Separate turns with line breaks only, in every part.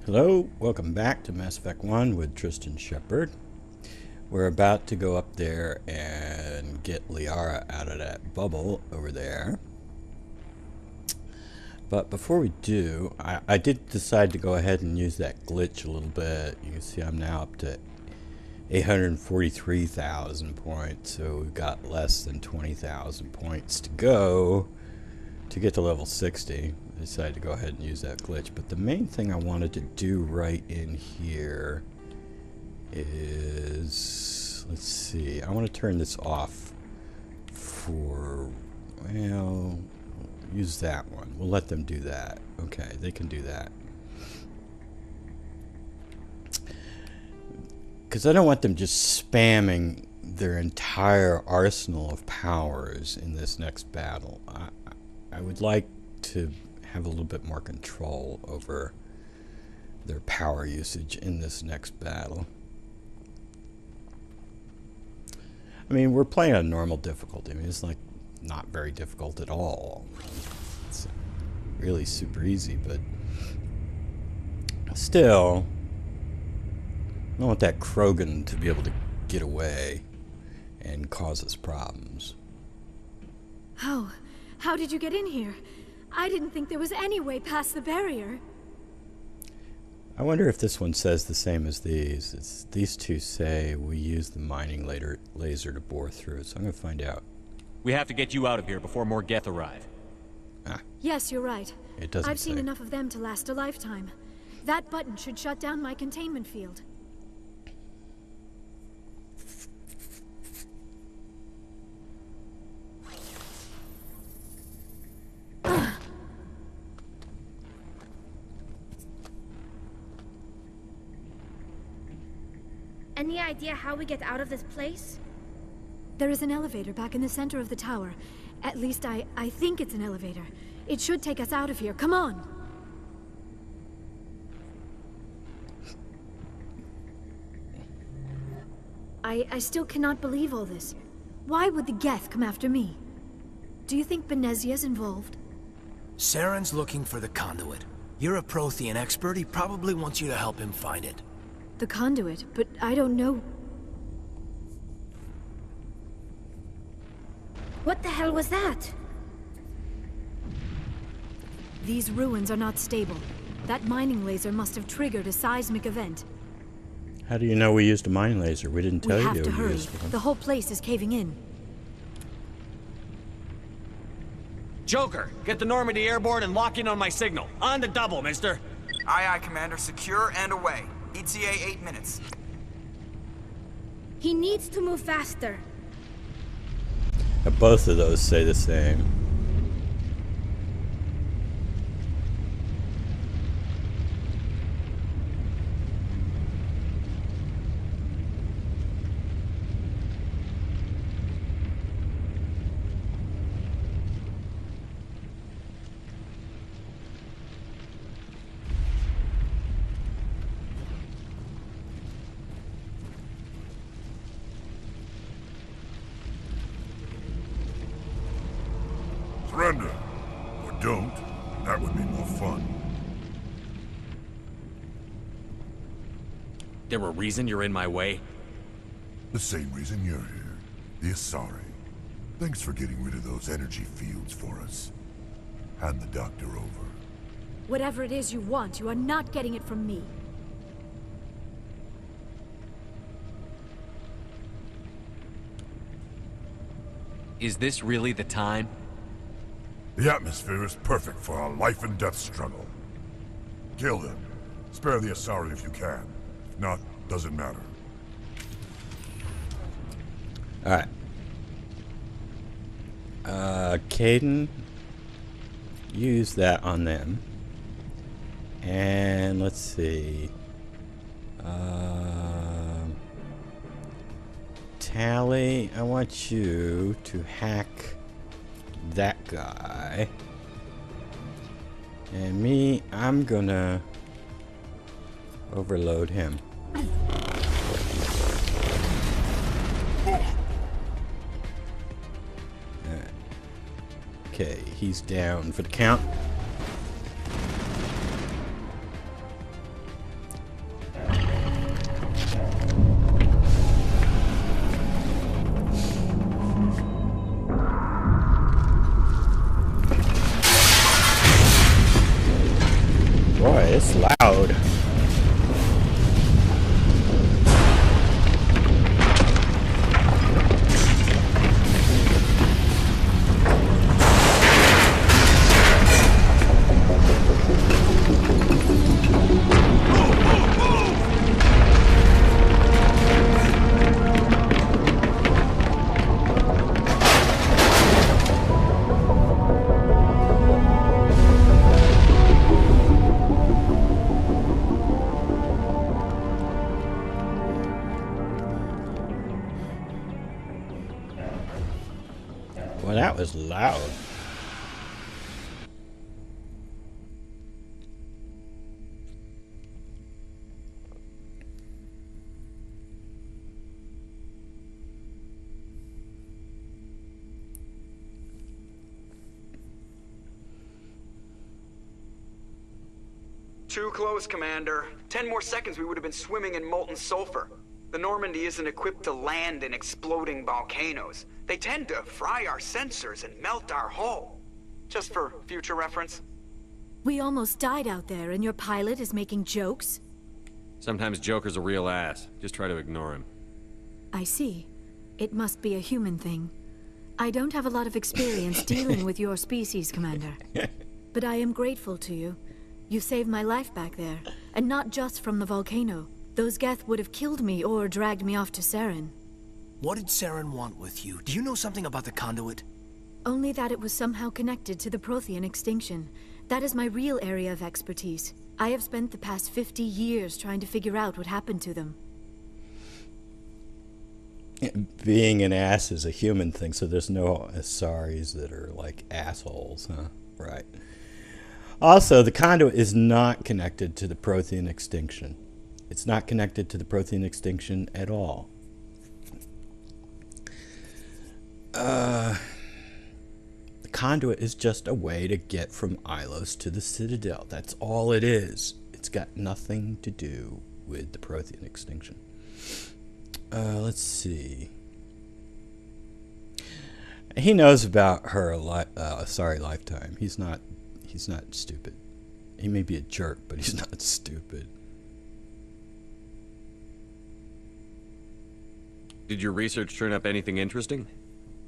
Hello, welcome back to Mass Effect 1 with Tristan Shepard. We're about to go up there and get Liara out of that bubble over there. But before we do, I did decide to go ahead and use that glitch a little bit. You can see I'm now up to 843,000 points, so we've got less than 20,000 points to go to get to level 60. I decided to go ahead and use that glitch, but the main thing I wanted to do right in here is, let's see, I want to turn this off for, well, use that one. We'll let them do that. Okay, they can do that. Because I don't want them just spamming their entire arsenal of powers in this next battle. I would like to have a little bit more control over their power usage in this next battle. I mean, we're playing on normal difficulty. I mean, it's like not very difficult at all. It's really super easy, but still, I don't want that Krogan to be able to get away and cause us problems.
How did you get in here? I didn't think there was any way past the barrier.
I wonder if this one says the same as these. These two say we use the mining laser to bore through, so I'm going to find out.
We have to get you out of here before more Geth arrive.
Yes, you're right.
It doesn't
I've seen
say.
enough of them to last a lifetime. That button should shut down my containment field.
Any idea how we get out of this place?
There is an elevator back in the center of the tower. At least I think it's an elevator. It should take us out of here. Come on! I still cannot believe all this. Why would the Geth come after me? Do you think Benezia's involved?
Saren's looking for the conduit. You're a Prothean expert. He probably wants you to help him find it.
The conduit, but I don't know.
What the hell was that?
These ruins are not stable. That mining laser must have triggered a seismic event.
How do you know we used a mining laser? We didn't tell
We
you
have to
we
hurry.
used one.
The whole place is caving in.
Joker, get the Normandy airborne and lock in on my signal. On the double, mister.
Aye, aye, Commander. Secure and away. ETA 8 minutes.
He needs to move faster.
Both of those say the same.
Surrender. Or don't. That would be more fun.
There a reason you're in my way?
The same reason you're here. The Asari. Thanks for getting rid of those energy fields for us. Hand the doctor over.
Whatever it is you want, you are not getting it from me.
Is this really the time?
The atmosphere is perfect for a life and death struggle. Kill them. Spare the Asari if you can. If not, doesn't matter.
Alright. Caden, use that on them. And let's see. Tally, I want you to hack that guy. And me, I'm gonna overload him. Okay, he's down for the count. It's loud. Well, that was loud.
Too close, Commander. 10 more seconds we would have been swimming in molten sulfur. The Normandy isn't equipped to land in exploding volcanoes. They tend to fry our sensors and melt our hull. Just for future reference.
We almost died out there, and your pilot is making jokes?
Sometimes Joker's a real ass. Just try to ignore him.
I see. It must be a human thing. I don't have a lot of experience dealing with your species, Commander. But I am grateful to you. You saved my life back there, and not just from the volcano. Those Geth would have killed me or dragged me off to Saren.
What did Saren want with you? Do you know something about the conduit?
Only that it was somehow connected to the Prothean extinction. That is my real area of expertise. I have spent the past 50 years trying to figure out what happened to them.
Being an ass is a human thing, so there's no Asaris that are like assholes, huh? Right. Also, the conduit is not connected to the Prothean extinction. It's not connected to the Prothean extinction at all. The conduit is just a way to get from Ilos to the Citadel. That's all it is. It's got nothing to do with the Prothean extinction. Let's see. He knows about her lifetime. He's not stupid. He may be a jerk, but he's not stupid.
Did your research turn up anything interesting?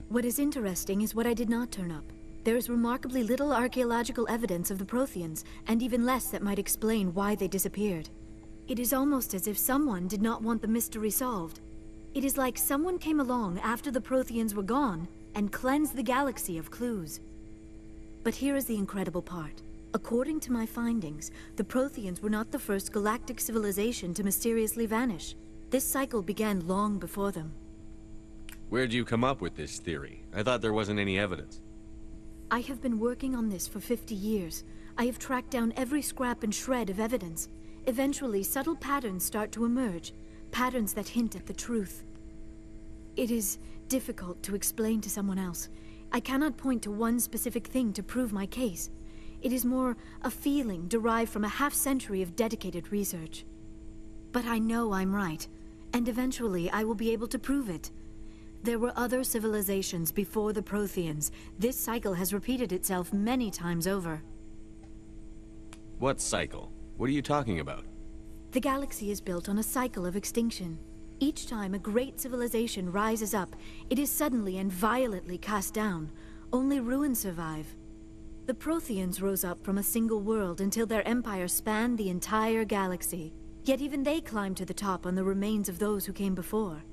What is interesting is what I did not turn up. There is remarkably little archaeological evidence of the Protheans, and even less that might explain why they disappeared. It is almost as if someone did not want the mystery solved. It is like someone came along after the Protheans were gone and cleansed the galaxy of clues. But here is the incredible part. According to my findings, the Protheans were not the first galactic civilization to mysteriously vanish. This cycle began long before them.
Where'd you come up with this theory? I thought there wasn't any evidence.
I have been working on this for 50 years. I have tracked down every scrap and shred of evidence. Eventually, subtle patterns start to emerge, patterns that hint at the truth. It is difficult to explain to someone else. I cannot point to one specific thing to prove my case. It is more a feeling derived from a half-century of dedicated research. But I know I'm right, and eventually I will be able to prove it. There were other civilizations before the Protheans. This cycle has repeated itself many times over.
What cycle? What are you talking about?
The galaxy is built on a cycle of extinction. Each time a great civilization rises up, it is suddenly and violently cast down. Only ruins survive. The Protheans rose up from a single world until their empire spanned the entire galaxy. Yet even they climbed to the top on the remains of those who came before.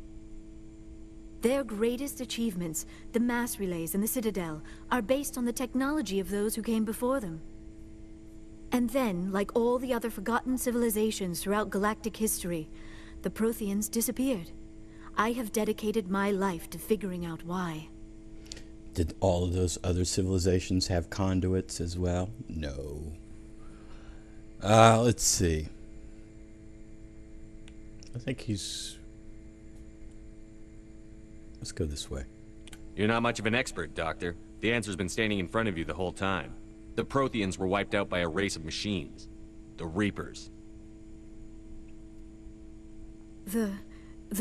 Their greatest achievements, the mass relays and the Citadel, are based on the technology of those who came before them. And then, like all the other forgotten civilizations throughout galactic history, the Protheans disappeared. I have dedicated my life to figuring out why.
Did all of those other civilizations have conduits as well? No. Let's see. I think he's... Let's go this way.
You're not much of an expert, Doctor. The answer's been standing in front of you the whole time. The Protheans were wiped out by a race of machines. The Reapers.
The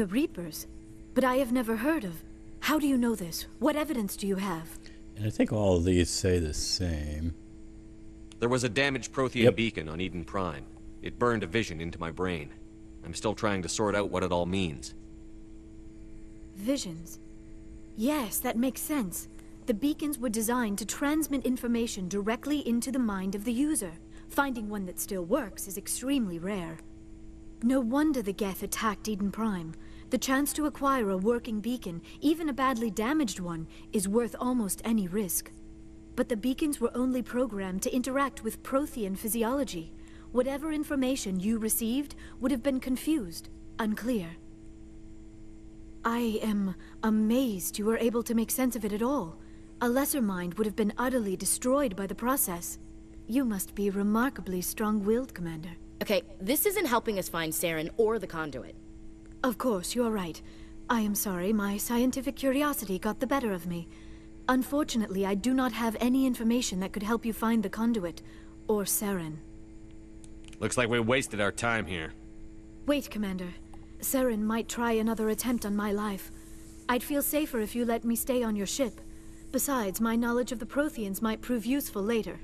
Reapers? But I have never heard of... How do you know this? What evidence do you have?
And I think all of these say the same.
There was a damaged Prothean beacon on Eden Prime. It burned a vision into my brain. I'm still trying to sort out what it all means.
Visions. Yes, that makes sense. The beacons were designed to transmit information directly into the mind of the user. Finding one that still works is extremely rare. No wonder the Geth attacked Eden Prime. The chance to acquire a working beacon, even a badly damaged one, is worth almost any risk. But the beacons were only programmed to interact with Prothean physiology. Whatever information you received would have been confused, unclear. I am amazed you were able to make sense of it at all. A lesser mind would have been utterly destroyed by the process. You must be remarkably strong-willed, Commander.
Okay, this isn't helping us find Saren or the conduit.
Of course, you are right. I am sorry, my scientific curiosity got the better of me. Unfortunately, I do not have any information that could help you find the conduit, or Saren.
Looks like we wasted our time here.
Wait, Commander. Saren might try another attempt on my life. I'd feel safer if you let me stay on your ship. Besides, my knowledge of the Protheans might prove useful later.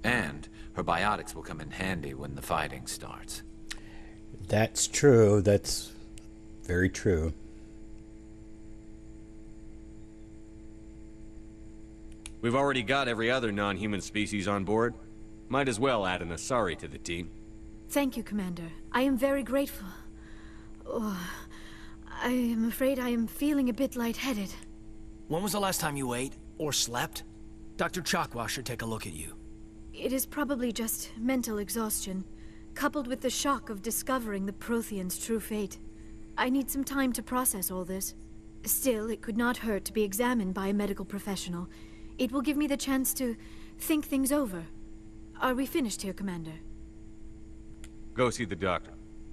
And her biotics will come in handy when the fighting starts.
That's true. That's very true.
We've already got every other non-human species on board. Might as well add an Asari to the team.
Thank you, Commander. I am very grateful. Oh, I am afraid I am feeling a bit lightheaded.
When was the last time you ate, or slept? Dr. Chakwa should take a look at you.
It is probably just mental exhaustion, coupled with the shock of discovering the Protheans' true fate. I need some time to process all this. Still, it could not hurt to be examined by a medical professional. It will give me the chance to think things over. Are we finished here, Commander?
Go see the doctor.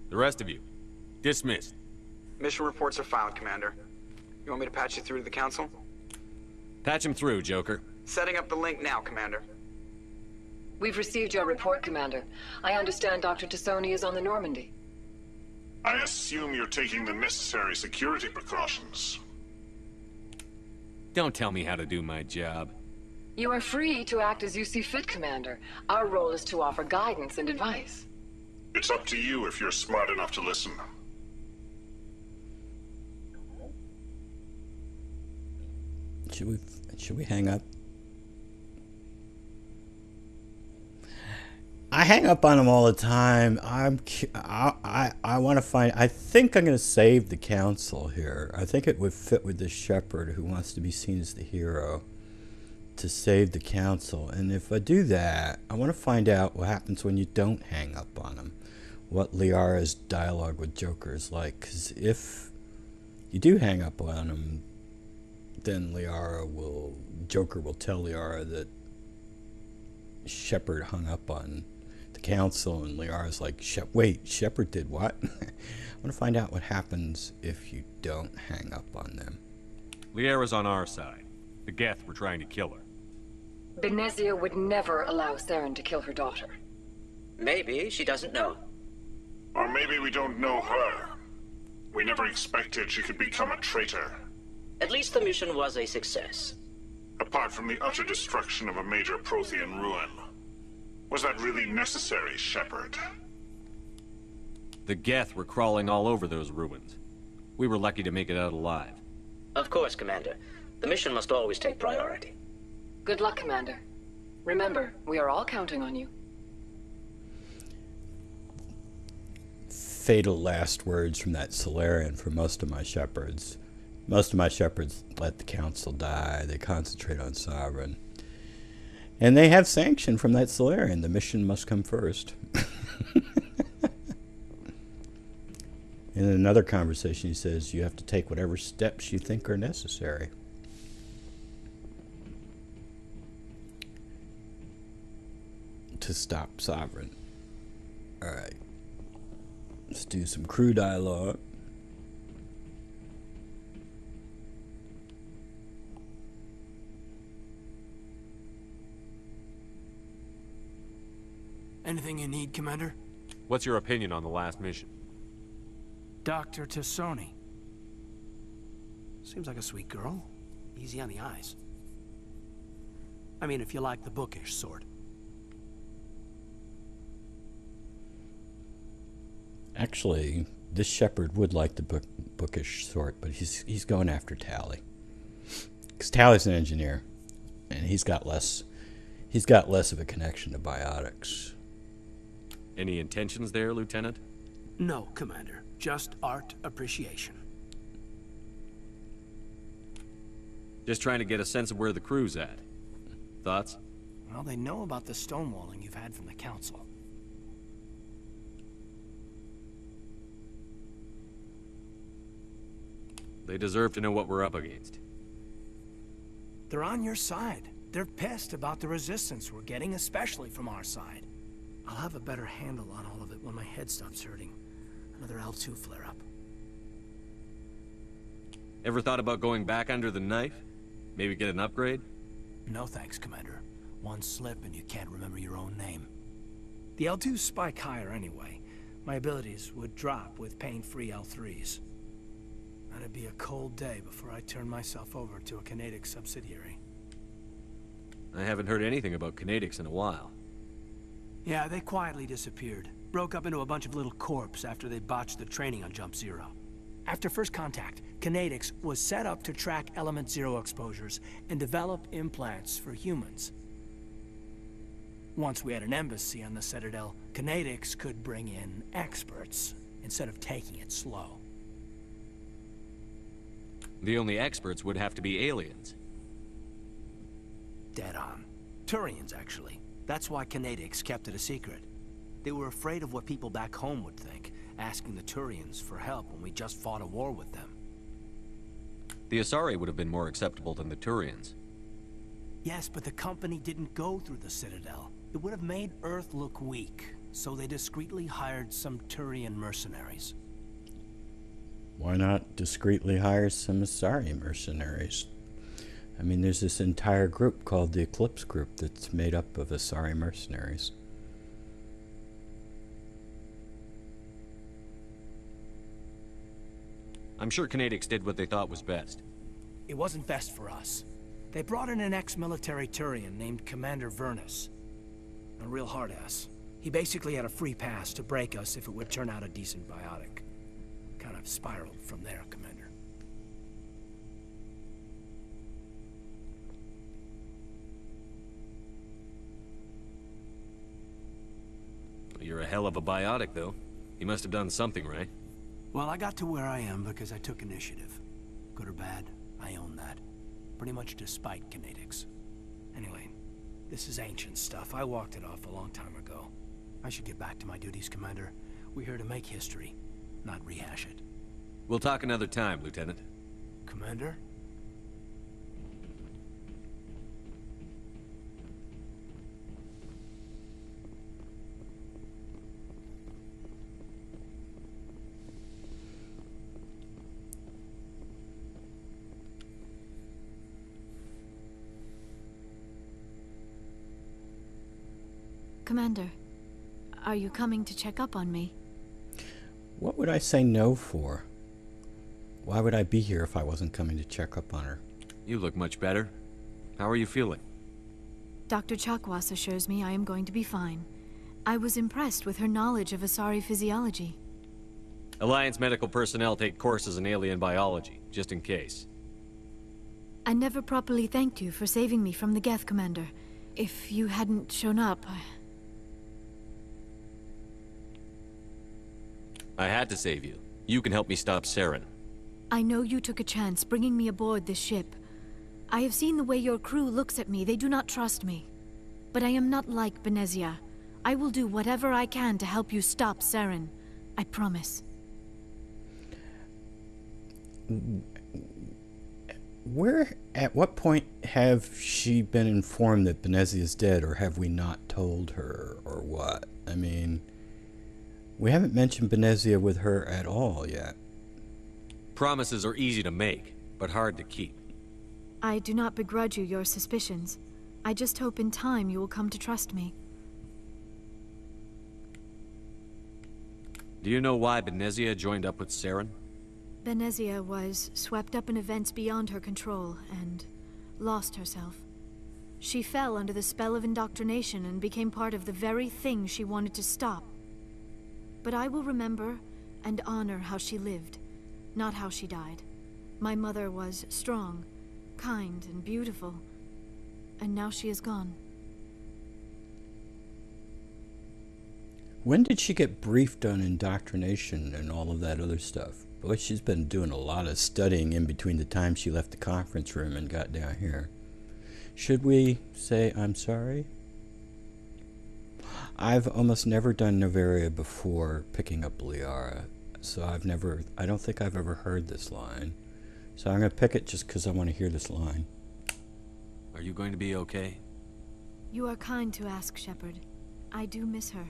The rest of you, dismissed.
Mission reports are filed, Commander. You want me to patch you through to the Council?
Patch him through, Joker.
Setting up the link now, Commander.
We've received your report, Commander. I understand Dr. Tassoni is on the Normandy.
I assume you're taking the necessary security precautions.
Don't tell me how to do my job.
You are free to act as you see fit, Commander. Our role is to offer guidance and advice.
It's up to you if you're smart enough to listen.
Should we hang up? I hang up on him all the time. I want to find. I think I'm going to save the Council here. I think it would fit with this Shepard who wants to be seen as the hero, to save the Council. And if I do that, I want to find out what happens when you don't hang up on him. What Liara's dialogue with Joker is like. Because if you do hang up on him, then Joker will tell Liara that Shepard hung up on the Council, and Liara's like, wait, Shepard did what? I want to find out what happens if you don't hang up on them.
Liara's on our side. The Geth were trying to kill her.
Benezia would never allow Saren to kill her daughter.
Maybe she doesn't know.
Or maybe we don't know her. We never expected she could become a traitor.
At least the mission was a success.
Apart from the utter destruction of a major Prothean ruin. Was that really necessary, Shepard?
The Geth were crawling all over those ruins. We were lucky to make it out alive.
Of course, Commander. The mission must always take priority.
Good luck, Commander. Remember, we are all counting on you.
Fatal last words from that Solarian for most of my Shepards. Most of my Shepards let the Council die. They concentrate on Sovereign. And they have sanction from that Solarian. The mission must come first. In another conversation, he says, you have to take whatever steps you think are necessary. To stop Sovereign. Alright. Let's do some crew dialogue.
Anything you need, Commander?
What's your opinion on the last mission?
Dr. Tassoni. Seems like a sweet girl. Easy on the eyes. I mean, if you like the bookish sort.
Actually, this Shepard would like the bookish sort, but he's going after Tally. Because Tally's an engineer, and he's got less of a connection to biotics.
Any intentions there, Lieutenant?
No, Commander. Just art appreciation.
Just trying to get a sense of where the crew's at. Thoughts?
Well, they know about the stonewalling you've had from the Council.
They deserve to know what we're up against.
They're on your side. They're pissed about the resistance we're getting, especially from our side. I'll have a better handle on all of it when my head stops hurting. Another L2 flare-up.
Ever thought about going back under the knife? Maybe get an upgrade?
No thanks, Commander. One slip and you can't remember your own name. The L2s spike higher anyway. My abilities would drop with pain-free L3s. That'd be a cold day before I turn myself over to a Canadic subsidiary.
I haven't heard anything about Canadics in a while.
Yeah, they quietly disappeared. Broke up into a bunch of little corps after they botched the training on Jump Zero. After first contact, Canadics was set up to track Element Zero exposures and develop implants for humans. Once we had an embassy on the Citadel, Canadics could bring in experts instead of taking it slow.
The only experts would have to be aliens.
Dead on. Turians, actually. That's why Canadics kept it a secret. They were afraid of what people back home would think, asking the Turians for help when we just fought a war with them.
The Asari would have been more acceptable than the Turians.
Yes, but the company didn't go through the Citadel. It would have made Earth look weak, so they discreetly hired some Turian mercenaries.
Why not discreetly hire some Asari mercenaries? I mean, there's this entire group called the Eclipse Group that's made up of Asari mercenaries.
I'm sure Canadics did what they thought was best.
It wasn't best for us. They brought in an ex-military Turian named Commander Vernus. A real hard-ass. He basically had a free pass to break us if it would turn out a decent biotic. Kind of spiraled from there, Commander.
You're a hell of a biotic, though. You must have done something right.
Well, I got to where I am because I took initiative. Good or bad, I own that. Pretty much despite Canadics. Anyway, this is ancient stuff. I walked it off a long time ago. I should get back to my duties, Commander. We're here to make history, not rehash it.
We'll talk another time, Lieutenant.
Commander?
Commander, are you coming to check up on me?
What would I say no for? Why would I be here if I wasn't coming to check up on her?
You look much better. How are you feeling?
Dr. Chakwas assures me I am going to be fine. I was impressed with her knowledge of Asari physiology.
Alliance medical personnel take courses in alien biology, just in case.
I never properly thanked you for saving me from the Geth, Commander. If you hadn't shown up,
I had to save you. You can help me stop Saren.
I know you took a chance bringing me aboard this ship. I have seen the way your crew looks at me. They do not trust me. But I am not like Benezia. I will do whatever I can to help you stop Saren. I promise.
At what point have she been informed that Benezia is dead, or have we not told her, or what? I mean, we haven't mentioned Benezia with her at all yet.
Promises are easy to make, but hard to keep.
I do not begrudge you your suspicions. I just hope in time you will come to trust me.
Do you know why Benezia joined up with Saren?
Benezia was swept up in events beyond her control and lost herself. She fell under the spell of indoctrination and became part of the very thing she wanted to stop. But I will remember and honor how she lived, not how she died. My mother was strong, kind, and beautiful, and now she is gone.
When did she get briefed on indoctrination and all of that other stuff? Boy, she's been doing a lot of studying in between the time she left the conference room and got down here. Should we say I'm sorry? I've almost never done Novaria before picking up Liara, so I don't think I've ever heard this line. So I'm going to pick it just because I want to hear this line.
Are you going to be okay?
You are kind to ask, Shepard. I do miss her,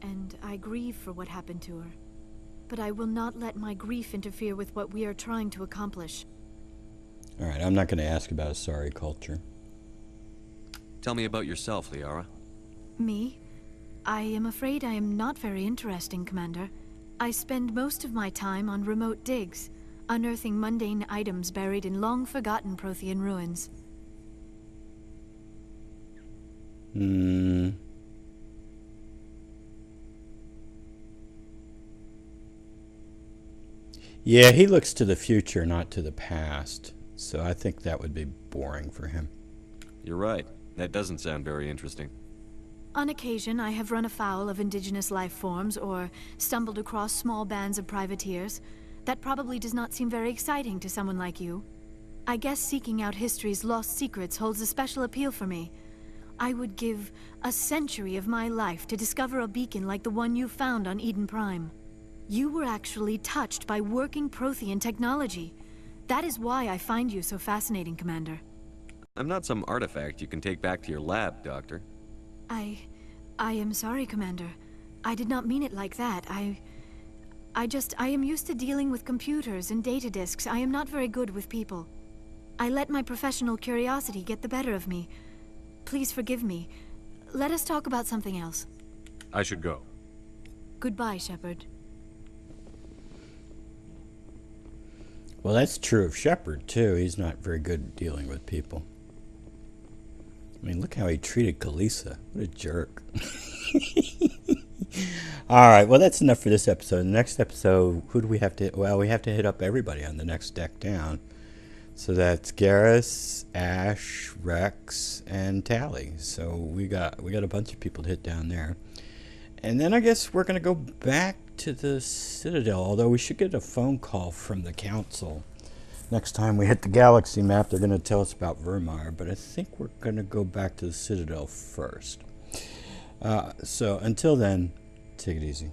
and I grieve for what happened to her. But I will not let my grief interfere with what we are trying to accomplish.
Alright, I'm not going to ask about a sorry culture.
Tell me about yourself, Liara.
Me? I am afraid I am not very interesting, Commander. I spend most of my time on remote digs, unearthing mundane items buried in long-forgotten Prothean ruins.
Yeah, he looks to the future, not to the past. So I think that would be boring for him.
You're right. That doesn't sound very interesting.
On occasion, I have run afoul of indigenous life forms or stumbled across small bands of privateers. That probably does not seem very exciting to someone like you. I guess seeking out history's lost secrets holds a special appeal for me. I would give a century of my life to discover a beacon like the one you found on Eden Prime. You were actually touched by working Prothean technology. That is why I find you so fascinating, Commander.
I'm not some artifact you can take back to your lab, Doctor.
I am sorry, Commander. I did not mean it like that. I am used to dealing with computers and data disks. I am not very good with people. I let my professional curiosity get the better of me. Please forgive me. Let us talk about something else.
I should go.
Goodbye, Shepard.
Well, that's true of Shepard, too. He's not very good at dealing with people. I mean, look how he treated Kalisa. What a jerk. Alright, well, that's enough for this episode. In the next episode, who do we have to hit? Well, we have to hit up everybody on the next deck down. So that's Garrus, Ash, Rex, and Tally. So we got a bunch of people to hit down there. And then I guess we're going to go back to the Citadel, although we should get a phone call from the Council. Next time we hit the galaxy map, they're going to tell us about Vermeer, but I think we're going to go back to the Citadel first. So until then, take it easy.